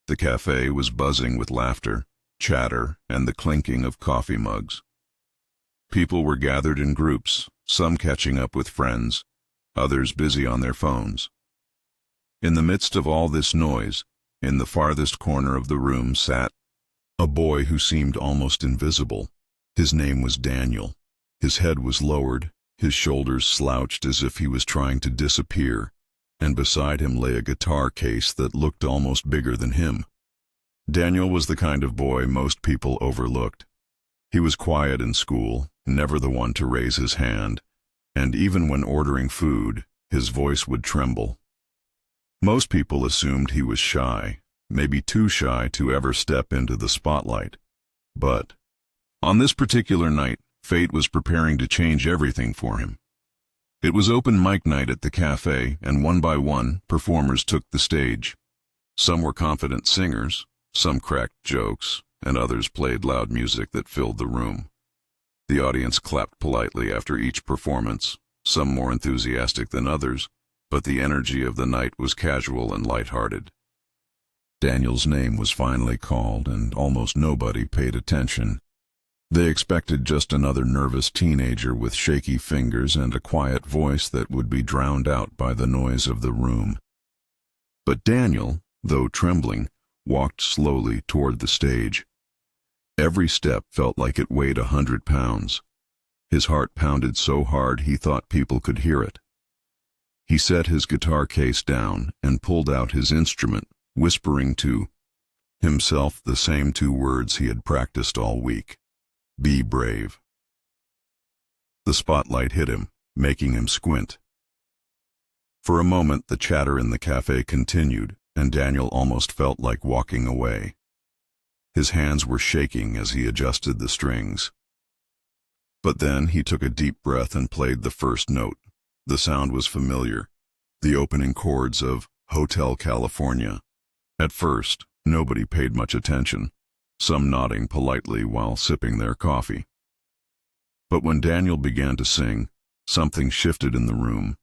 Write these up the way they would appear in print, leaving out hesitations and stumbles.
The cafe was buzzing with laughter, chatter, and the clinking of coffee mugs. People were gathered in groups, some catching up with friends, others busy on their phones. In the midst of all this noise, in the farthest corner of the room sat a boy who seemed almost invisible. His name was Daniel. His head was lowered, his shoulders slouched as if he was trying to disappear, and beside him lay a guitar case that looked almost bigger than him. Daniel was the kind of boy most people overlooked. He was quiet in school, never the one to raise his hand, and even when ordering food, his voice would tremble. Most people assumed he was shy, maybe too shy to ever step into the spotlight. But on this particular night, fate was preparing to change everything for him. It was open mic night at the cafe, and one by one, performers took the stage. Some were confident singers, some cracked jokes, and others played loud music that filled the room. The audience clapped politely after each performance, some more enthusiastic than others, but the energy of the night was casual and lighthearted. Daniel's name was finally called, and almost nobody paid attention. They expected just another nervous teenager with shaky fingers and a quiet voice that would be drowned out by the noise of the room. But Daniel, though trembling, walked slowly toward the stage. Every step felt like it weighed 100 pounds. His heart pounded so hard he thought people could hear it. He set his guitar case down and pulled out his instrument, whispering to himself the same 2 words he had practiced all week: "Be brave." The spotlight hit him, making him squint. For a moment the chatter in the cafe continued, and Daniel almost felt like walking away. His hands were shaking as he adjusted the strings. But then he took a deep breath and played the first note. The sound was familiar, the opening chords of Hotel California. At first, nobody paid much attention, some nodding politely while sipping their coffee. But when Daniel began to sing, something shifted in the room.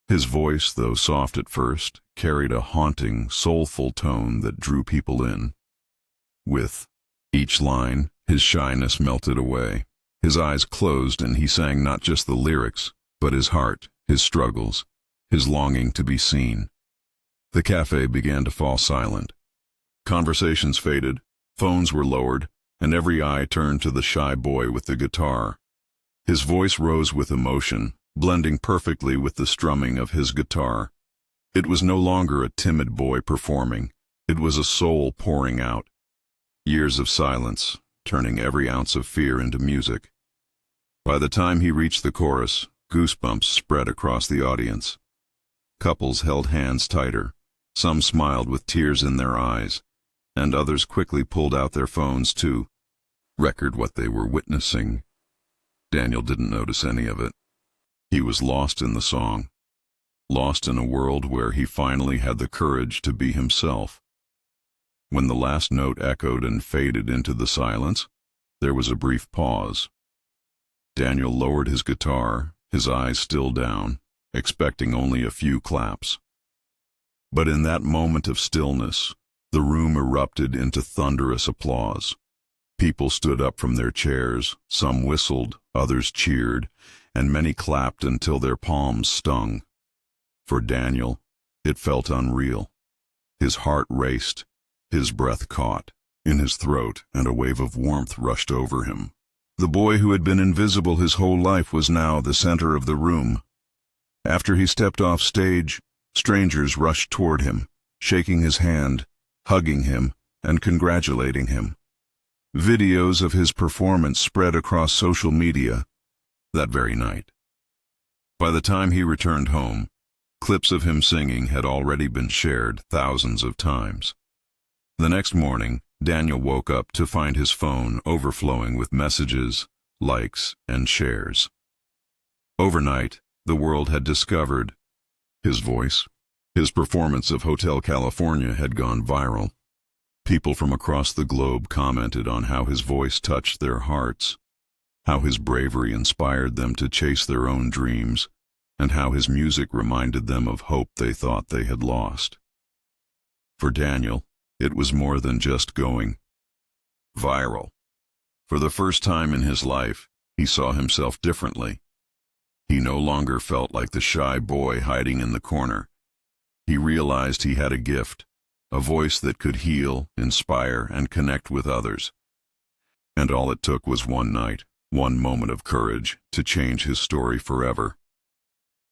His voice, though soft at first, carried a haunting, soulful tone that drew people in. With each line, his shyness melted away. His eyes closed and he sang not just the lyrics, but his heart, his struggles, his longing to be seen. The cafe began to fall silent. Conversations faded, phones were lowered, and every eye turned to the shy boy with the guitar. His voice rose with emotion, blending perfectly with the strumming of his guitar. It was no longer a timid boy performing. It was a soul pouring out. Years of silence, turning every ounce of fear into music. By the time he reached the chorus, goosebumps spread across the audience. Couples held hands tighter. Some smiled with tears in their eyes, and others quickly pulled out their phones to record what they were witnessing. Daniel didn't notice any of it. He was lost in the song, lost in a world where he finally had the courage to be himself. When the last note echoed and faded into the silence, there was a brief pause. Daniel lowered his guitar, his eyes still down, expecting only a few claps. But in that moment of stillness, the room erupted into thunderous applause. People stood up from their chairs, some whistled, others cheered, and many clapped until their palms stung. For Daniel, it felt unreal. His heart raced, his breath caught in his throat, and a wave of warmth rushed over him. The boy who had been invisible his whole life was now the center of the room. After he stepped off stage, strangers rushed toward him, shaking his hand, hugging him, and congratulating him. Videos of his performance spread across social media that very night. By the time he returned home, clips of him singing had already been shared thousands of times. The next morning, Daniel woke up to find his phone overflowing with messages, likes, and shares. Overnight, the world had discovered his voice. His performance of Hotel California had gone viral. People from across the globe commented on how his voice touched their hearts, how his bravery inspired them to chase their own dreams, and how his music reminded them of hope they thought they had lost. For Daniel, It was more than just going viral. For the first time in his life, he saw himself differently. He no longer felt like the shy boy hiding in the corner. He realized he had a gift, a voice that could heal, inspire, and connect with others. And all it took was one night, one moment of courage, to change his story forever.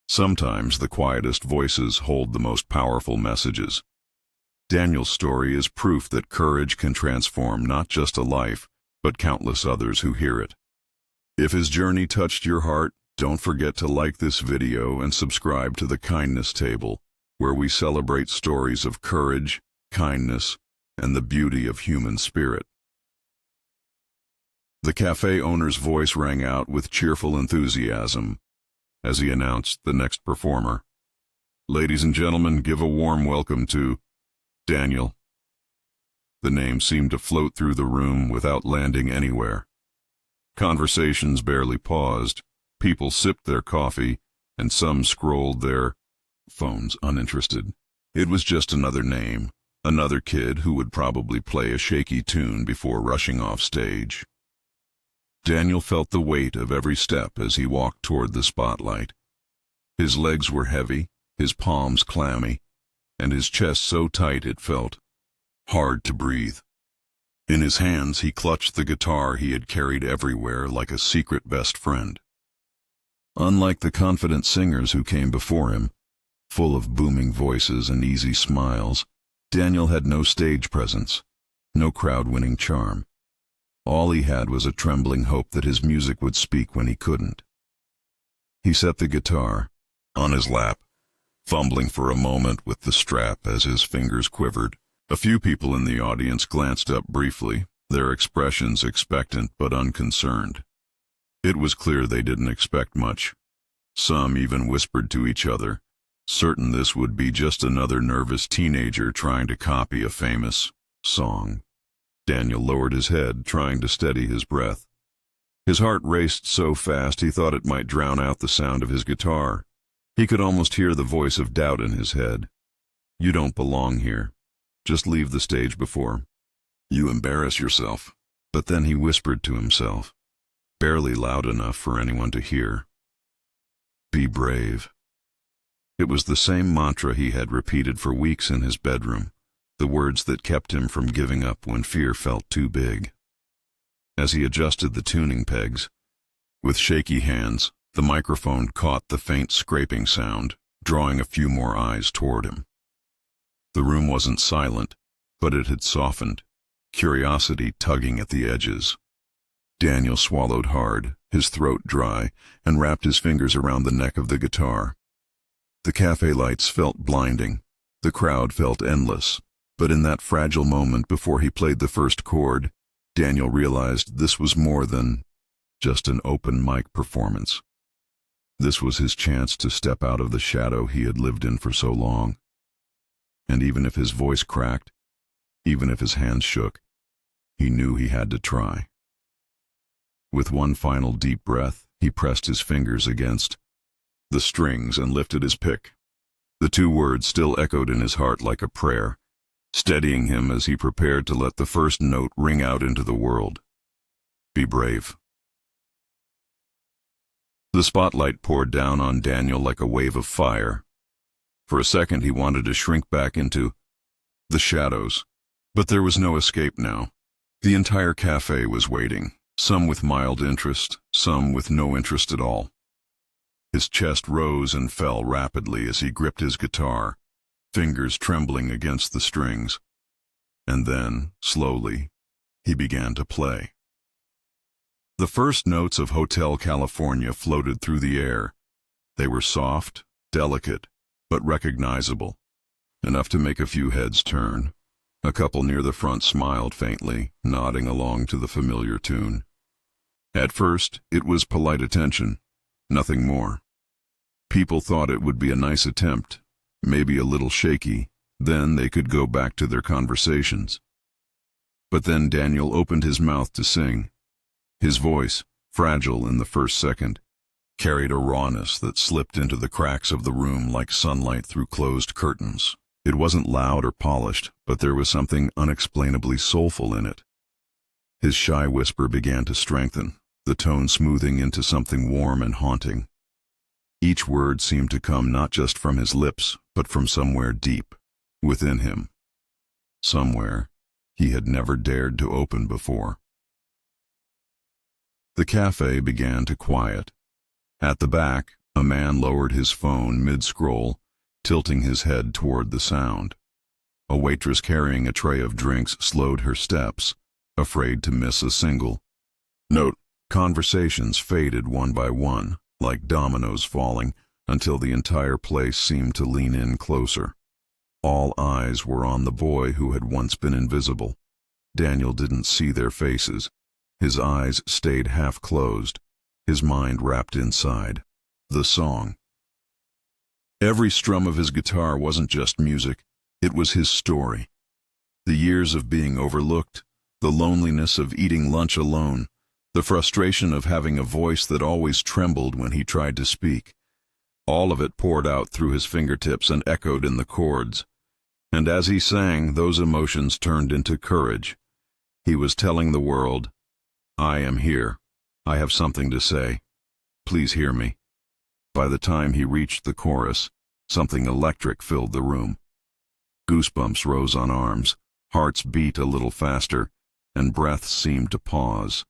Sometimes the quietest voices hold the most powerful messages. Daniel's story is proof that courage can transform not just a life, but countless others who hear it. If his journey touched your heart, don't forget to like this video and subscribe to the Kindness Table, where we celebrate stories of courage, kindness, and the beauty of human spirit. The cafe owner's voice rang out with cheerful enthusiasm as he announced the next performer. Ladies and gentlemen, give a warm welcome to Daniel. The name seemed to float through the room without landing anywhere. Conversations barely paused. People sipped their coffee, and some scrolled their phones uninterested. It was just another name, another kid who would probably play a shaky tune before rushing off stage. Daniel felt the weight of every step as he walked toward the spotlight. His legs were heavy, his palms clammy, and his chest so tight it felt hard to breathe. In his hands he clutched the guitar he had carried everywhere like a secret best friend. Unlike the confident singers who came before him, full of booming voices and easy smiles, Daniel had no stage presence, no crowd-winning charm. All he had was a trembling hope that his music would speak when he couldn't. He set the guitar on his lap, fumbling for a moment with the strap as his fingers quivered. A few people in the audience glanced up briefly, their expressions expectant but unconcerned. It was clear they didn't expect much. Some even whispered to each other, certain this would be just another nervous teenager trying to copy a famous song. Daniel lowered his head, trying to steady his breath. His heart raced so fast he thought it might drown out the sound of his guitar. He could almost hear the voice of doubt in his head. You don't belong here. Just leave the stage before you embarrass yourself. But then he whispered to himself, barely loud enough for anyone to hear. Be brave. It was the same mantra he had repeated for weeks in his bedroom, the words that kept him from giving up when fear felt too big. As he adjusted the tuning pegs, with shaky hands, the microphone caught the faint scraping sound, drawing a few more eyes toward him. The room wasn't silent, but it had softened, curiosity tugging at the edges. Daniel swallowed hard, his throat dry, and wrapped his fingers around the neck of the guitar. The cafe lights felt blinding. The crowd felt endless. But in that fragile moment before he played the first chord, Daniel realized this was more than just an open mic performance. This was his chance to step out of the shadow he had lived in for so long. And even if his voice cracked, even if his hands shook, he knew he had to try. With one final deep breath, he pressed his fingers against the strings and lifted his pick. The two words still echoed in his heart like a prayer, steadying him as he prepared to let the first note ring out into the world. Be brave. The spotlight poured down on Daniel like a wave of fire. For a second he wanted to shrink back into the shadows, but there was no escape now. The entire cafe was waiting, some with mild interest, some with no interest at all. His chest rose and fell rapidly as he gripped his guitar, fingers trembling against the strings. And then, slowly, he began to play. The first notes of Hotel California floated through the air. They were soft, delicate, but recognizable, enough to make a few heads turn. A couple near the front smiled faintly, nodding along to the familiar tune. At first, it was polite attention, nothing more. People thought it would be a nice attempt, maybe a little shaky, then they could go back to their conversations. But then Daniel opened his mouth to sing. His voice, fragile in the first second, carried a rawness that slipped into the cracks of the room like sunlight through closed curtains. It wasn't loud or polished, but there was something unexplainably soulful in it. His shy whisper began to strengthen, the tone smoothing into something warm and haunting. Each word seemed to come not just from his lips, but from somewhere deep, within him. Somewhere he had never dared to open before. The cafe began to quiet. At the back, a man lowered his phone mid-scroll, tilting his head toward the sound. A waitress carrying a tray of drinks slowed her steps, afraid to miss a single note. Conversations faded one by one, like dominoes falling, until the entire place seemed to lean in closer. All eyes were on the boy who had once been invisible. Daniel didn't see their faces. His eyes stayed half closed, his mind wrapped inside the song. Every strum of his guitar wasn't just music, it was his story. The years of being overlooked, the loneliness of eating lunch alone, the frustration of having a voice that always trembled when he tried to speak. All of it poured out through his fingertips and echoed in the chords. And as he sang, those emotions turned into courage. He was telling the world, "I am here. I have something to say. Please hear me." By the time he reached the chorus, something electric filled the room. Goosebumps rose on arms, hearts beat a little faster, and breaths seemed to pause.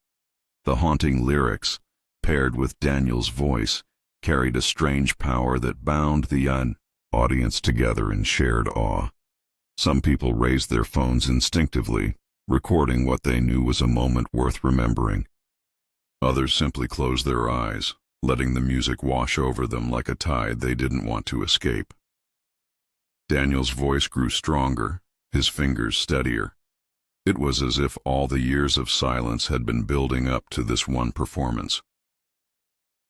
The haunting lyrics, paired with Daniel's voice, carried a strange power that bound the audience together in shared awe. Some people raised their phones instinctively, recording what they knew was a moment worth remembering. Others simply closed their eyes, letting the music wash over them like a tide they didn't want to escape. Daniel's voice grew stronger, his fingers steadier. It was as if all the years of silence had been building up to this one performance.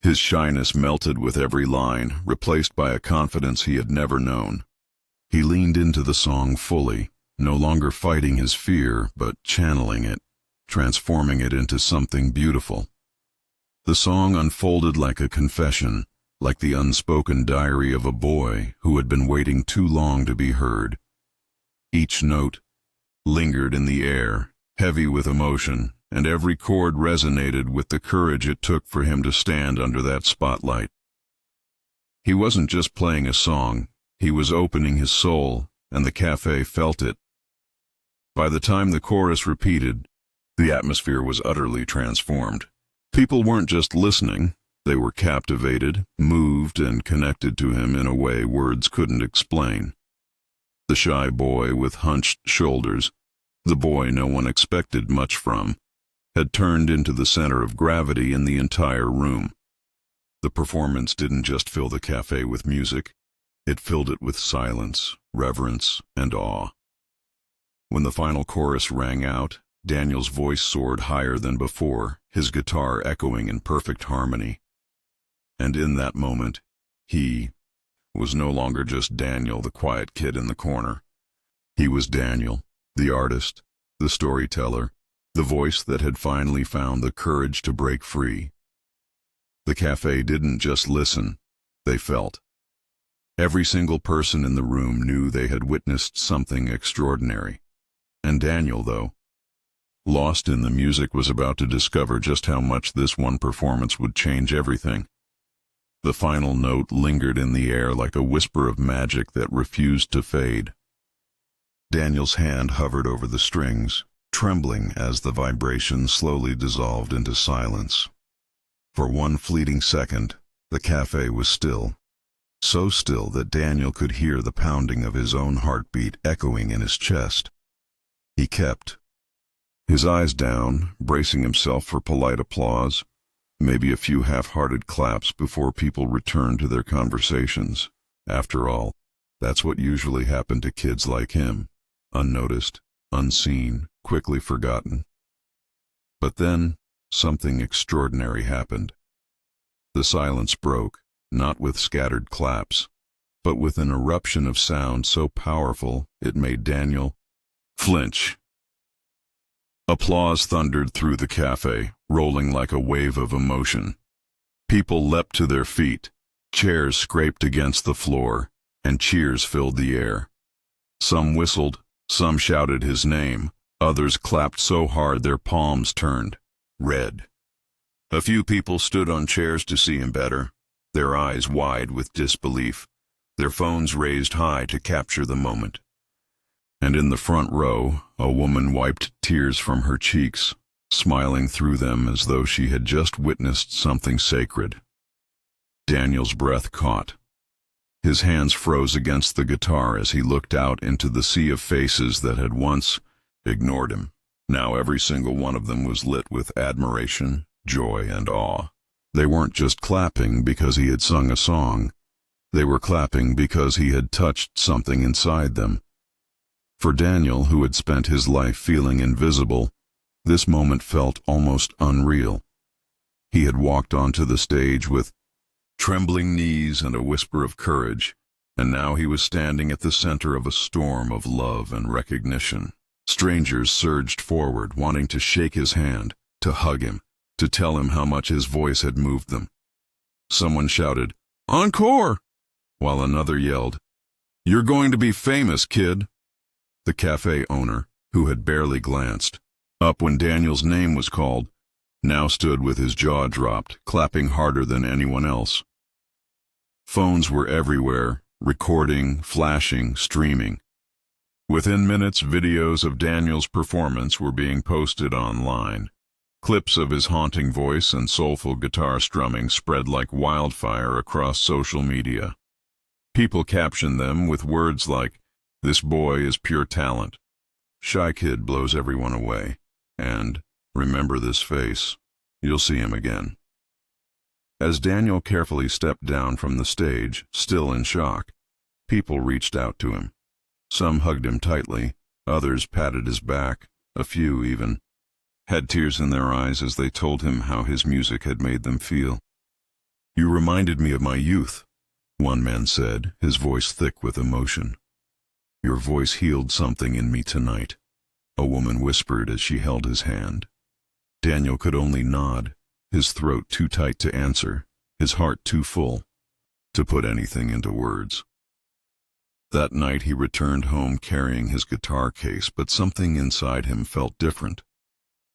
His shyness melted with every line, replaced by a confidence he had never known. He leaned into the song fully, no longer fighting his fear, but channeling it, transforming it into something beautiful. The song unfolded like a confession, like the unspoken diary of a boy who had been waiting too long to be heard. Each note lingered in the air, heavy with emotion, and every chord resonated with the courage it took for him to stand under that spotlight. He wasn't just playing a song, he was opening his soul, and the cafe felt it. By the time the chorus repeated, the atmosphere was utterly transformed. People weren't just listening, they were captivated, moved, and connected to him in a way words couldn't explain. The shy boy with hunched shoulders, the boy no one expected much from, had turned into the center of gravity in the entire room. The performance didn't just fill the cafe with music, it filled it with silence, reverence, and awe. When the final chorus rang out, Daniel's voice soared higher than before, his guitar echoing in perfect harmony. And in that moment, he was no longer just Daniel, the quiet kid in the corner. He was Daniel, the artist, the storyteller, the voice that had finally found the courage to break free. The cafe didn't just listen, they felt. Every single person in the room knew they had witnessed something extraordinary. And Daniel, though, lost in the music, was about to discover just how much this one performance would change everything. The final note lingered in the air like a whisper of magic that refused to fade. Daniel's hand hovered over the strings, trembling as the vibration slowly dissolved into silence. For one fleeting second, the cafe was still. So still that Daniel could hear the pounding of his own heartbeat echoing in his chest. He kept his eyes down, bracing himself for polite applause, maybe a few half-hearted claps before people returned to their conversations. After all, that's what usually happened to kids like him, unnoticed, unseen, quickly forgotten. But then, something extraordinary happened. The silence broke, not with scattered claps, but with an eruption of sound so powerful it made Daniel flinch. Applause thundered through the cafe, rolling like a wave of emotion. People leapt to their feet, chairs scraped against the floor, and cheers filled the air. Some whistled, some shouted his name, others clapped so hard their palms turned red. A few people stood on chairs to see him better, their eyes wide with disbelief, their phones raised high to capture the moment. And in the front row, a woman wiped tears from her cheeks, smiling through them as though she had just witnessed something sacred. Daniel's breath caught. His hands froze against the guitar as he looked out into the sea of faces that had once ignored him. Now every single one of them was lit with admiration, joy, and awe. They weren't just clapping because he had sung a song. They were clapping because he had touched something inside them. For Daniel, who had spent his life feeling invisible, this moment felt almost unreal. He had walked onto the stage with trembling knees and a whisper of courage, and now he was standing at the center of a storm of love and recognition. Strangers surged forward, wanting to shake his hand, to hug him, to tell him how much his voice had moved them. Someone shouted, "Encore!" while another yelled, "You're going to be famous, kid." The cafe owner, who had barely glanced up when Daniel's name was called, now stood with his jaw dropped, clapping harder than anyone else. Phones were everywhere, recording, flashing, streaming. Within minutes, videos of Daniel's performance were being posted online. Clips of his haunting voice and soulful guitar strumming spread like wildfire across social media. People captioned them with words like, "This boy is pure talent," "Shy kid blows everyone away," and "Remember this face, you'll see him again." As Daniel carefully stepped down from the stage, still in shock, people reached out to him. Some hugged him tightly, others patted his back, a few even had tears in their eyes as they told him how his music had made them feel. "You reminded me of my youth," one man said, his voice thick with emotion. "Your voice healed something in me tonight," a woman whispered as she held his hand. Daniel could only nod, his throat too tight to answer, his heart too full to put anything into words. That night he returned home carrying his guitar case, but something inside him felt different.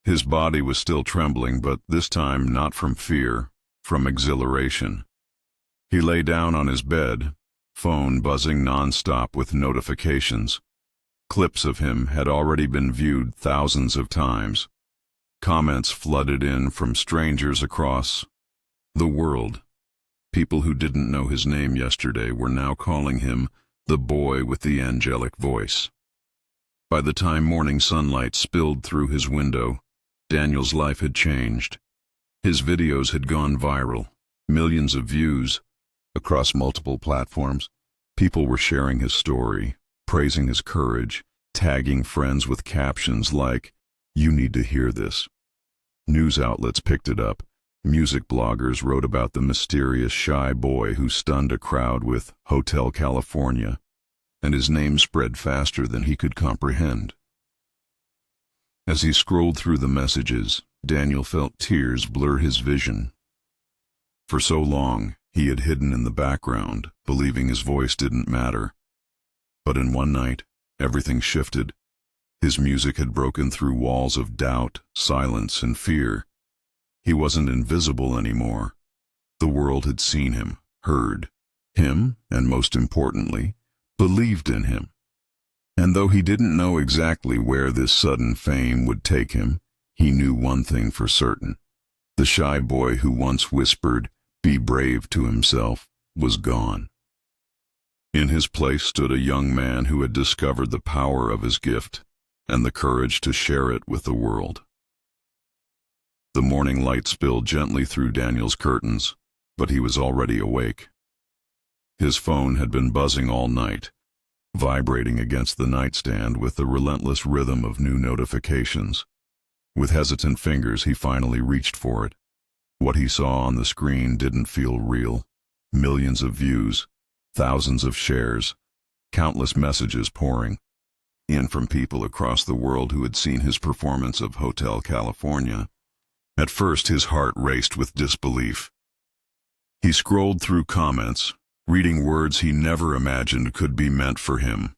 His body was still trembling, but this time not from fear, from exhilaration. He lay down on his bed, phone buzzing nonstop with notifications. Clips of him had already been viewed thousands of times. Comments flooded in from strangers across the world. People who didn't know his name yesterday were now calling him the boy with the angelic voice. By the time morning sunlight spilled through his window, Daniel's life had changed. His videos had gone viral, millions of views, across multiple platforms. People were sharing his story, praising his courage, tagging friends with captions like, "You need to hear this." News outlets picked it up. Music bloggers wrote about the mysterious shy boy who stunned a crowd with Hotel California, and his name spread faster than he could comprehend. As he scrolled through the messages, Daniel felt tears blur his vision. For so long, he had hidden in the background, believing his voice didn't matter. But in one night, everything shifted. His music had broken through walls of doubt, silence, and fear. He wasn't invisible anymore. The world had seen him, heard him, and most importantly, believed in him. And though he didn't know exactly where this sudden fame would take him, he knew one thing for certain. The shy boy who once whispered, "Be brave," to himself, was gone. In his place stood a young man who had discovered the power of his gift and the courage to share it with the world. The morning light spilled gently through Daniel's curtains, but he was already awake. His phone had been buzzing all night, vibrating against the nightstand with the relentless rhythm of new notifications. With hesitant fingers, he finally reached for it. What he saw on the screen didn't feel real. Millions of views, thousands of shares, countless messages pouring in from people across the world who had seen his performance of Hotel California. At first, his heart raced with disbelief. He scrolled through comments, reading words he never imagined could be meant for him.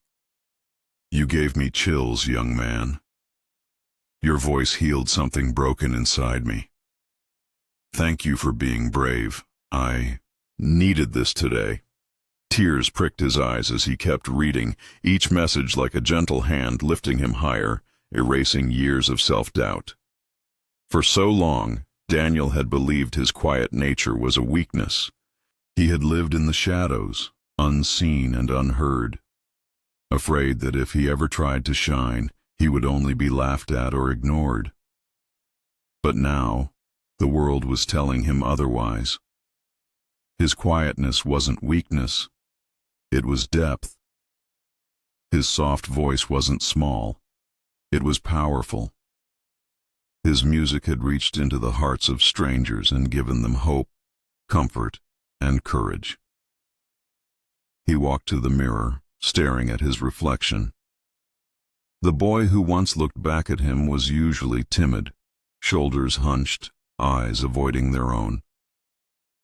You gave me chills, young man. Your voice healed something broken inside me. Thank you for being brave. I needed this today. Tears pricked his eyes as he kept reading, each message like a gentle hand lifting him higher, erasing years of self-doubt. For so long, Daniel had believed his quiet nature was a weakness. He had lived in the shadows, unseen and unheard, afraid that if he ever tried to shine, he would only be laughed at or ignored. But now, the world was telling him otherwise. His quietness wasn't weakness, it was depth. His soft voice wasn't small, it was powerful. His music had reached into the hearts of strangers and given them hope, comfort, and courage. He walked to the mirror, staring at his reflection. The boy who once looked back at him was usually timid, shoulders hunched, eyes avoiding their own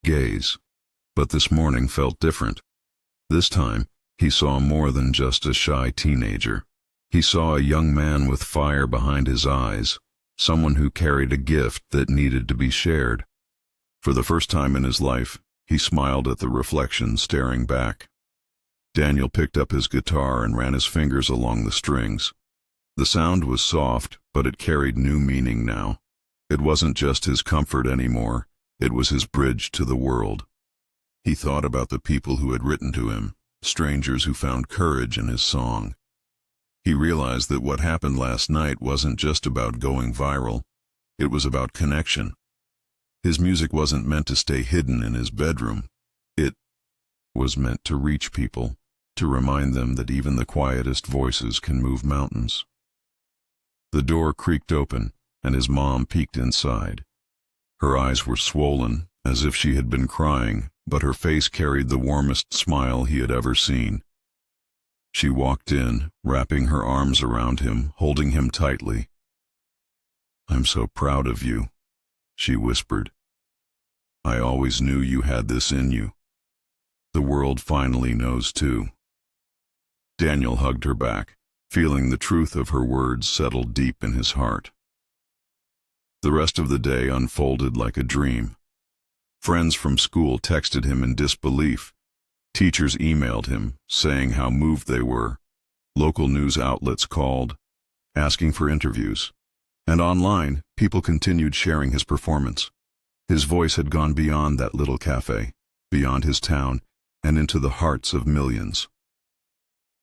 gaze. But this morning felt different. This time, he saw more than just a shy teenager. He saw a young man with fire behind his eyes, someone who carried a gift that needed to be shared. For the first time in his life, he smiled at the reflection staring back. Daniel picked up his guitar and ran his fingers along the strings. The sound was soft, but it carried new meaning now. It wasn't just his comfort anymore, it was his bridge to the world. He thought about the people who had written to him, strangers who found courage in his song. He realized that what happened last night wasn't just about going viral, it was about connection. His music wasn't meant to stay hidden in his bedroom. It was meant to reach people, to remind them that even the quietest voices can move mountains. The door creaked open, and his mom peeked inside. Her eyes were swollen, as if she had been crying, but her face carried the warmest smile he had ever seen. She walked in, wrapping her arms around him, holding him tightly. "I'm so proud of you," she whispered. "I always knew you had this in you. The world finally knows too." Daniel hugged her back, feeling the truth of her words settle deep in his heart. The rest of the day unfolded like a dream. Friends from school texted him in disbelief. Teachers emailed him, saying how moved they were. Local news outlets called, asking for interviews. And online, people continued sharing his performance. His voice had gone beyond that little cafe, beyond his town, and into the hearts of millions.